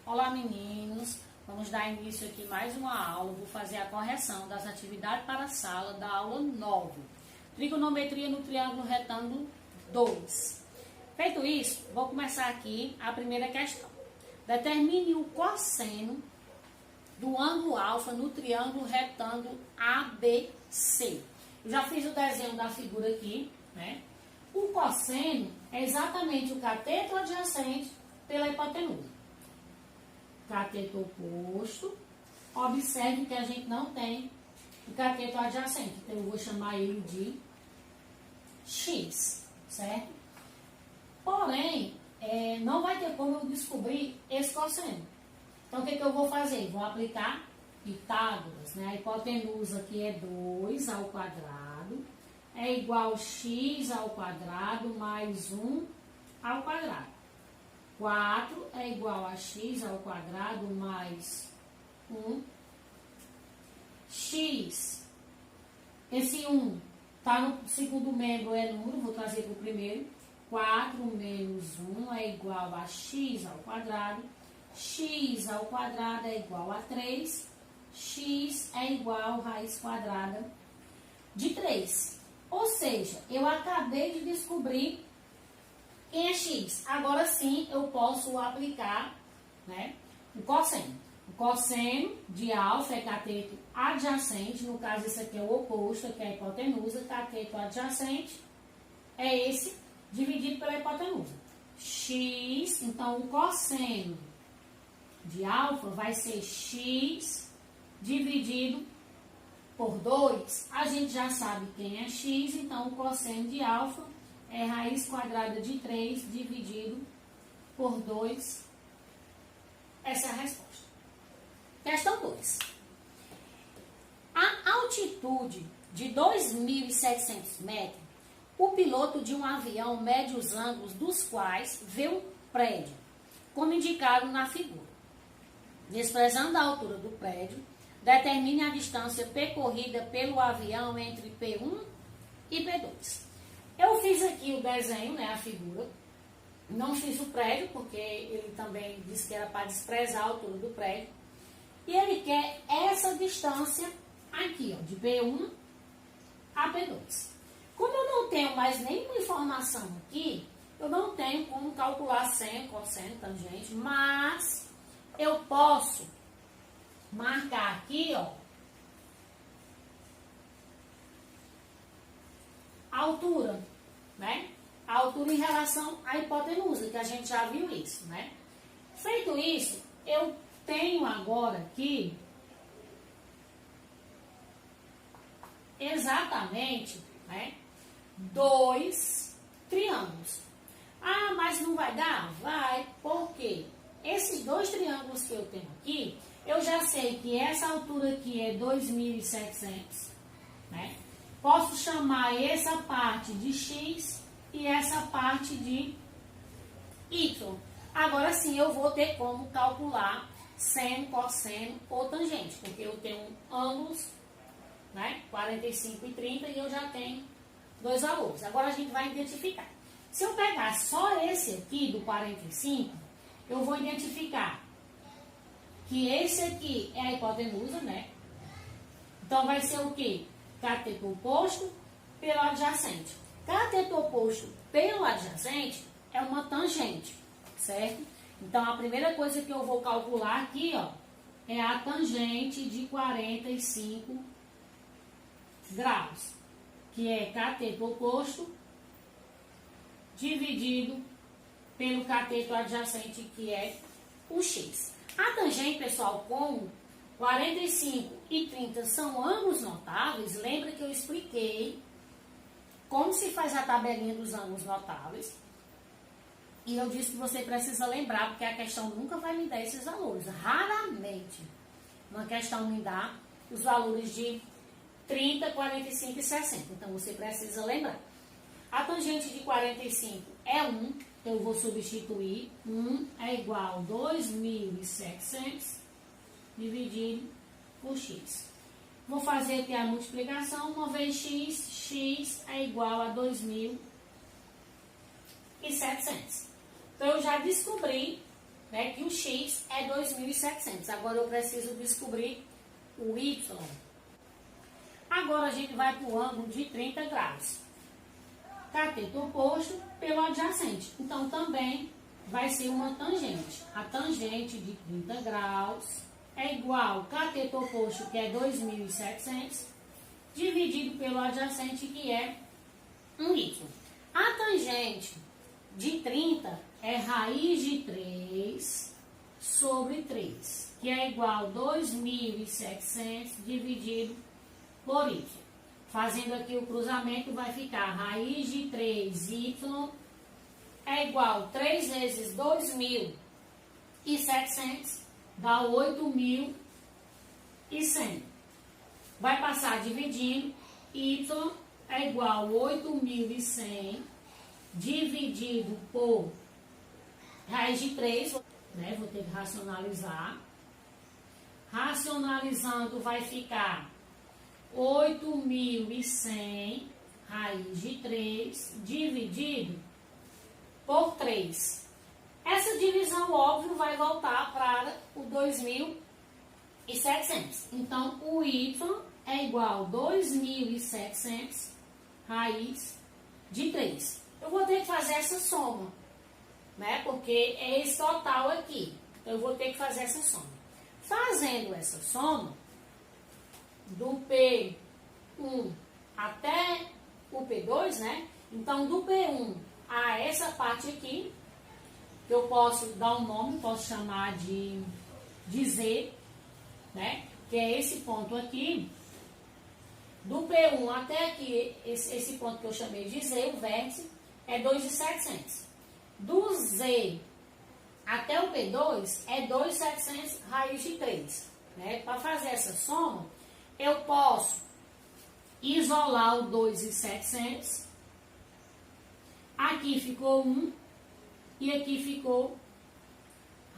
Olá meninos, vamos dar início aqui mais uma aula, vou fazer a correção das atividades para a sala da aula 9. Trigonometria no triângulo retângulo 2. Feito isso, vou começar aqui a primeira questão. Determine o cosseno do ângulo alfa no triângulo retângulo ABC. Eu já fiz o desenho da figura aqui, né? O cosseno é exatamente o cateto adjacente pela hipotenusa. Cateto oposto. Observe que a gente não tem o cateto adjacente. Então, eu vou chamar ele de X, certo? Porém, não vai ter como eu descobrir esse cosseno. Então, o que eu vou fazer? Vou aplicar Pitágoras, né? A hipotenusa aqui é 2 ao quadrado, é igual a x ao quadrado mais 1 ao quadrado. 4 é igual a x ao quadrado mais 1. X, esse 1 está no segundo membro, é número, vou trazer para o primeiro. 4 menos 1 é igual a x ao quadrado. X ao quadrado é igual a 3. X é igual a raiz quadrada de 3. Ou seja, eu acabei de descobrir quem é x. Agora sim eu posso aplicar, né, o cosseno. O cosseno de alfa é cateto adjacente, no caso esse aqui é o oposto, que é a hipotenusa. Cateto adjacente é esse dividido pela hipotenusa. X, então o cosseno de alfa vai ser x dividido por 2. A gente já sabe quem é x, então o cosseno de alfa é raiz quadrada de 3 dividido por 2. Essa é a resposta. Questão 2. A altitude de 2.700 metros, o piloto de um avião mede os ângulos dos quais vê um prédio, como indicado na figura. Desprezando a altura do prédio, determine a distância percorrida pelo avião entre P1 e P2. Eu fiz aqui o desenho, né, a figura. Não fiz o prédio, porque ele também disse que era para desprezar a altura do prédio. E ele quer essa distância aqui, ó, de P1 a P2. Como eu não tenho mais nenhuma informação aqui, eu não tenho como calcular seno, cosseno, tangente, mas eu posso marcar aqui, ó, a altura, né? A altura em relação à hipotenusa, que a gente já viu isso, né? Feito isso, eu tenho agora aqui exatamente, né, 2 triângulos. Ah, mas não vai dar? Vai, porque esses 2 triângulos que eu tenho aqui, eu já sei que essa altura aqui é 2.700, né? Posso chamar essa parte de x e essa parte de y. Agora sim eu vou ter como calcular seno, cosseno ou tangente, porque eu tenho ângulos, né, 45 e 30, e eu já tenho 2 valores. Agora a gente vai identificar. Se eu pegar só esse aqui do 45, eu vou identificar que esse aqui é a hipotenusa, né? Então vai ser o quê? Cateto oposto pelo adjacente. Cateto oposto pelo adjacente é uma tangente, certo? Então, a primeira coisa que eu vou calcular aqui, ó, é a tangente de 45 graus, que é cateto oposto dividido pelo cateto adjacente, que é o x. A tangente, pessoal, como 45 e 30 são ângulos notáveis, lembra que eu expliquei como se faz a tabelinha dos ângulos notáveis. E eu disse que você precisa lembrar, porque a questão nunca vai me dar esses valores. Raramente uma questão me dá os valores de 30, 45 e 60. Então, você precisa lembrar. A tangente de 45 é 1, então eu vou substituir. 1 é igual a 2.700 dividido por x. Vou fazer aqui a multiplicação. Uma vez x, x é igual a 2.700. Então, eu já descobri né, que o x é 2.700. Agora eu preciso descobrir o y. Agora a gente vai para o ângulo de 30 graus. Cateto oposto pelo adjacente. Então também vai ser uma tangente. A tangente de 30 graus é igual ao cateto oposto, que é 2.700, dividido pelo adjacente, que é 1y. A tangente de 30 é raiz de 3 sobre 3, que é igual a 2.700 dividido por y. Fazendo aqui o cruzamento, vai ficar raiz de 3y é igual a 3 vezes 2.700, dá 8.100. Vai passar dividindo, y é igual a 8.100 dividido por raiz de 3, né? Vou ter que racionalizar. Racionalizando vai ficar 8.100 raiz de 3 dividido por 3. Essa divisão, óbvio, vai voltar para o 2.700. Então, o y é igual a 2.700 raiz de 3. Eu vou ter que fazer essa soma, né? Porque é esse total aqui. Então, eu vou ter que fazer essa soma. Fazendo essa soma, do P1 até o P2, né? Então, do P1 a essa parte aqui, que eu posso dar um nome, posso chamar de Z, né? Que é esse ponto aqui. Do P1 até aqui, esse ponto que eu chamei de Z, o vértice, é 2.700. Do Z até o P2 é 2.700 raiz de 3. Né? Para fazer essa soma, eu posso isolar o 2.700. Aqui ficou 1 e aqui ficou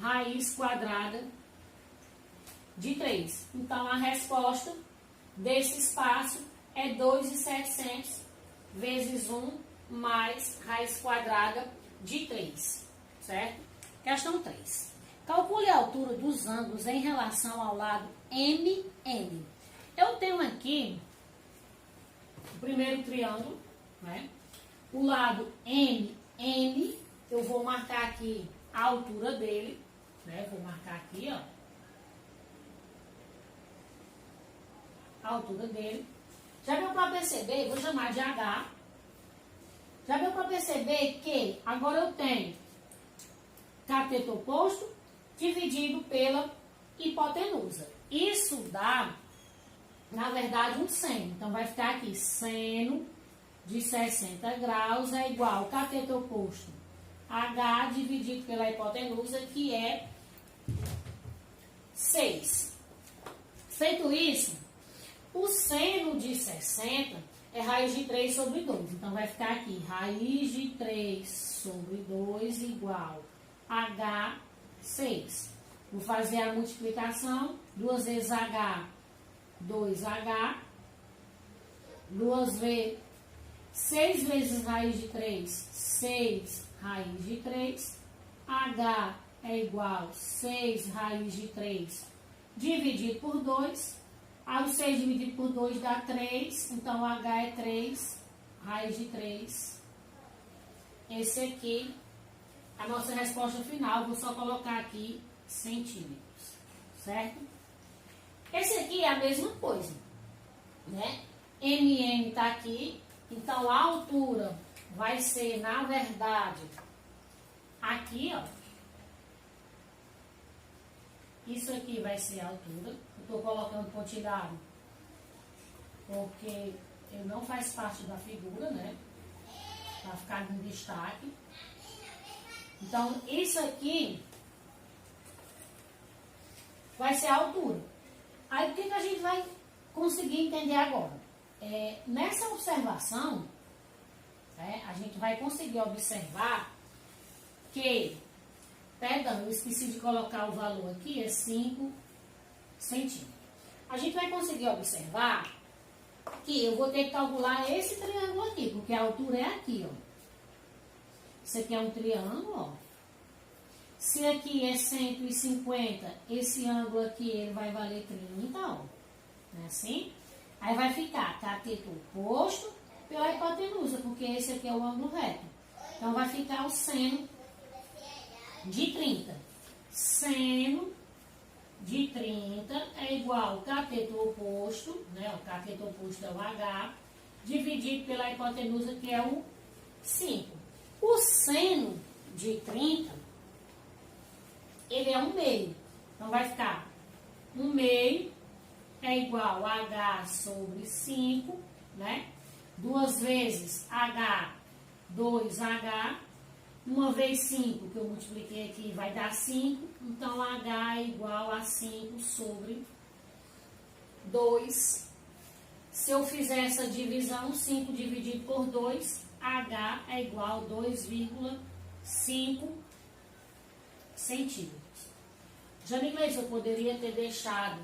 raiz quadrada de 3. Então, a resposta desse espaço é 2.700 vezes 1 mais raiz quadrada de 3, certo? Questão 3. Calcule a altura dos ângulos em relação ao lado MN. Eu tenho aqui o primeiro triângulo, né? O lado MN, eu vou marcar aqui a altura dele, né? Vou marcar aqui, ó. A altura dele. Já deu para perceber, vou chamar de H. Já deu para perceber que agora eu tenho cateto oposto dividido pela hipotenusa. Isso dá, na verdade, um seno. Então, vai ficar aqui, seno de 60 graus é igual ao cateto oposto H dividido pela hipotenusa, que é 6. Feito isso, o seno de 60 é raiz de 3 sobre 2. Então, vai ficar aqui, raiz de 3 sobre 2 igual H, 6. Vou fazer a multiplicação, 2 vezes H, 2H, 2 vezes 6 vezes raiz de 3, 6 raiz de 3. H é igual a 6 raiz de 3 dividido por 2. Aí o 6 dividido por 2 dá 3. Então, H é 3 raiz de 3. Esse aqui, a nossa resposta final, vou só colocar aqui centímetros, certo? Esse aqui é a mesma coisa, né? MN está aqui. Então, a altura vai ser, na verdade, aqui, ó. Isso aqui vai ser a altura. Eu estou colocando pontilhado porque ele não faz parte da figura, né? Para ficar em destaque. Então, isso aqui vai ser a altura. Aí, o que a gente vai conseguir entender agora? Nessa observação, né, a gente vai conseguir observar que, perdão, eu esqueci de colocar o valor aqui, é 5 centímetros. A gente vai conseguir observar que eu vou ter que calcular esse triângulo aqui, porque a altura é aqui, ó. Isso aqui é um triângulo, ó. Se aqui é 150, esse ângulo aqui ele vai valer 30, ó. Não é assim? Aí vai ficar cateto oposto pela hipotenusa, porque esse aqui é o ângulo reto. Então vai ficar o seno de 30. Seno de 30 é igual ao cateto oposto, né? O cateto oposto é o H, dividido pela hipotenusa, que é o 5. O seno de 30, ele é 1/2. Então vai ficar 1/2 é igual a H sobre 5, né? 2 vezes H, 2H. 1 vez 5, que eu multipliquei aqui, vai dar 5. Então, H é igual a 5 sobre 2. Se eu fizer essa divisão, 5 dividido por 2, H é igual a 2,5 centímetros. Janilene, eu poderia ter deixado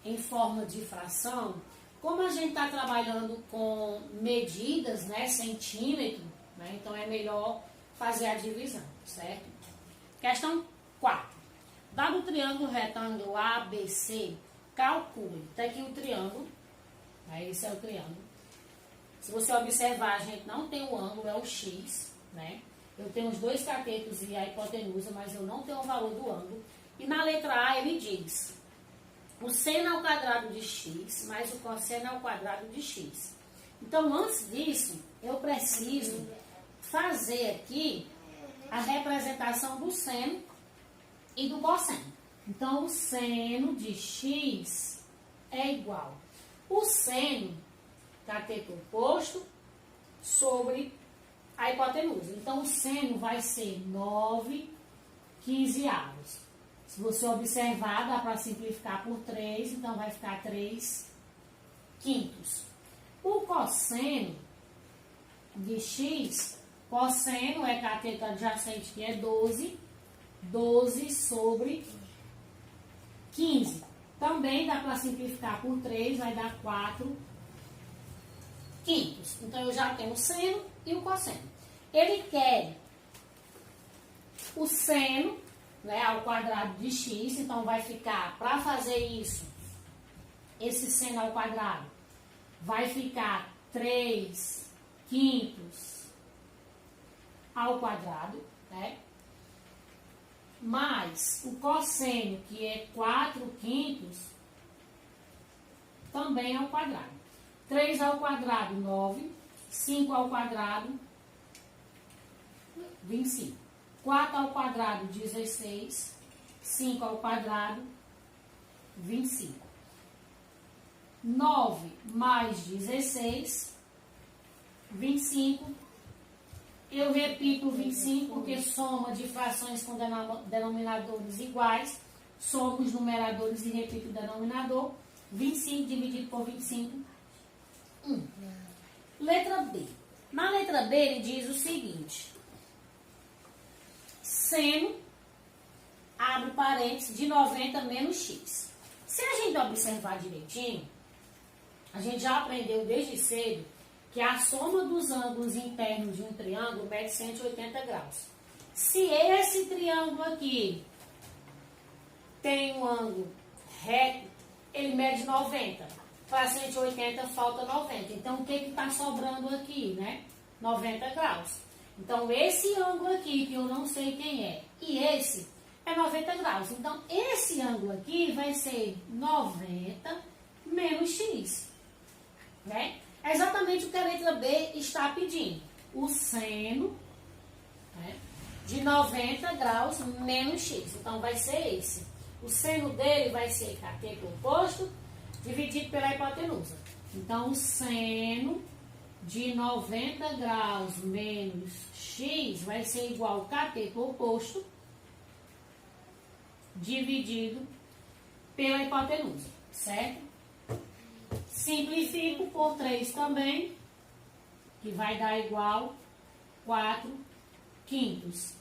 em forma de fração. Como a gente está trabalhando com medidas, né, centímetro, né, então é melhor fazer a divisão, certo? Questão 4. Dado o triângulo retângulo ABC, calcule. Está aqui o triângulo. Esse é o triângulo. Se você observar, a gente não tem o ângulo, é o X, né? Eu tenho os dois catetos e a hipotenusa, mas eu não tenho o valor do ângulo. E na letra A ele diz: o seno ao quadrado de x mais o cosseno ao quadrado de x. Então, antes disso, eu preciso fazer aqui a representação do seno e do cosseno. Então, o seno de x é igual. O seno, cateto oposto, sobre a hipotenusa. Então, o seno vai ser 9/15. Se você observar, dá para simplificar por 3, então vai ficar 3/5. O cosseno de x, cosseno é cateto adjacente, que é 12, 12 sobre 15. Também dá para simplificar por 3, vai dar 4/5. Então, eu já tenho o seno e o cosseno. Ele quer o seno, né, ao quadrado de x, então vai ficar, para fazer isso, esse seno ao quadrado, vai ficar 3/5 ao quadrado, né? Mais o cosseno, que é 4/5, também ao quadrado. 3 ao quadrado, 9. 5 ao quadrado, 25. 4 ao quadrado, 16. 5 ao quadrado, 25. 9 mais 16, 25. Eu repito o 25 porque soma de frações com denominadores iguais. Somo os numeradores e repito o denominador. 25 dividido por 25, 1. Letra B. Na letra B ele diz o seguinte: seno, abre parênteses, de 90 menos x. Se a gente observar direitinho, a gente já aprendeu desde cedo que a soma dos ângulos internos de um triângulo mede 180 graus. Se esse triângulo aqui tem um ângulo reto, ele mede 90. Para 180 falta 90. Então, o que está sobrando aqui, né? 90 graus. Então, esse ângulo aqui, que eu não sei quem é, e esse é 90 graus. Então, esse ângulo aqui vai ser 90 menos x, né? É exatamente o que a letra B está pedindo. O seno, né, de 90 graus menos x. Então, vai ser esse. O seno dele vai ser cateto oposto dividido pela hipotenusa. Então, o seno de 90 graus menos x vai ser igual ao cateto oposto dividido pela hipotenusa, certo? Simplifico por 3 também, que vai dar igual 4/5.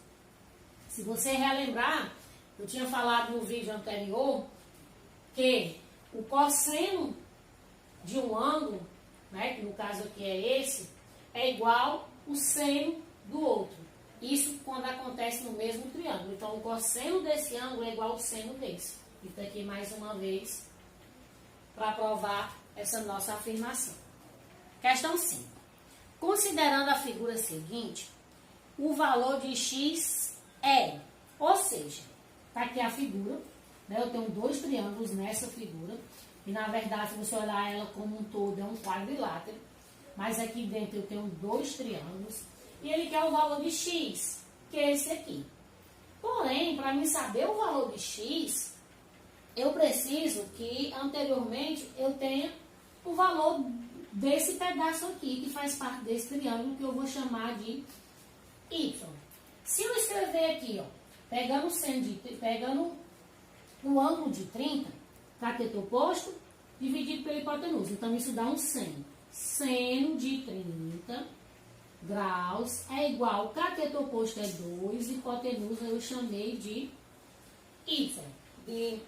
Se você relembrar, eu tinha falado no vídeo anterior que o cosseno de um ângulo, né, que no caso aqui é esse, é igual o seno do outro. Isso quando acontece no mesmo triângulo. Então, o cosseno desse ângulo é igual ao seno desse. E tá aqui mais uma vez para provar essa nossa afirmação. Questão 5. Considerando a figura seguinte, o valor de x é, ou seja, tá aqui a figura, né? Eu tenho dois triângulos nessa figura, e na verdade, se você olhar ela como um todo, é um quadrilátero, mas aqui dentro eu tenho dois triângulos, e ele quer o valor de x, que é esse aqui. Porém, para mim saber o valor de x, eu preciso que anteriormente eu tenha o valor desse pedaço aqui, que faz parte desse triângulo, que eu vou chamar de y. Se eu escrever aqui, ó, pegando o ângulo de 30, cateto oposto, dividido pela hipotenusa. Então, isso dá um seno. Seno de 30 graus é igual, cateto oposto é 2, hipotenusa eu chamei de y. E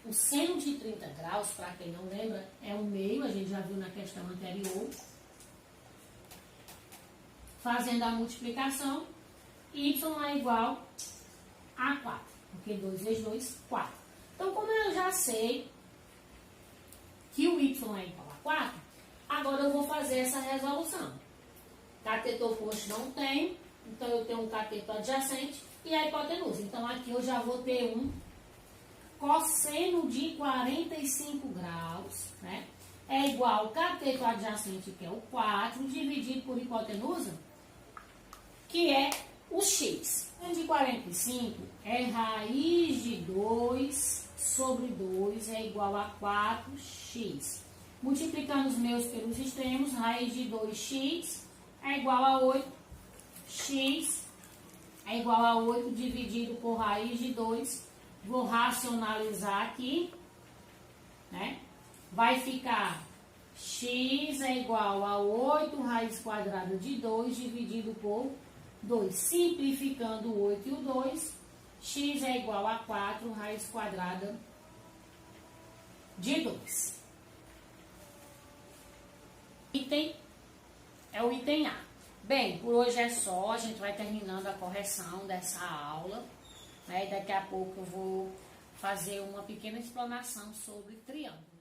o seno de 30 graus, para quem não lembra, é um meio, a gente já viu na questão anterior. Fazendo a multiplicação, y é igual a 4, porque 2 vezes 2, 4. Então, como eu já sei que o y é igual a 4, agora eu vou fazer essa resolução. Cateto oposto não tem, então eu tenho um cateto adjacente e a hipotenusa. Então, aqui eu já vou ter um cosseno de 45 graus, né? É igual ao cateto adjacente, que é o 4, dividido por hipotenusa, que é o x. De 45 é raiz de 2 sobre 2 é igual a 4x. Multiplicando os meus pelos extremos, raiz de 2x é igual a 8. X é igual a 8 dividido por raiz de 2. Vou racionalizar aqui, né? Vai ficar x é igual a 8 raiz quadrada de 2 dividido por 2. Simplificando o 8 e o 2, x é igual a 4 raiz quadrada de 2. Item é o item A. Bem, por hoje é só, a gente vai terminando a correção dessa aula. Né? Daqui a pouco eu vou fazer uma pequena explanação sobre triângulo.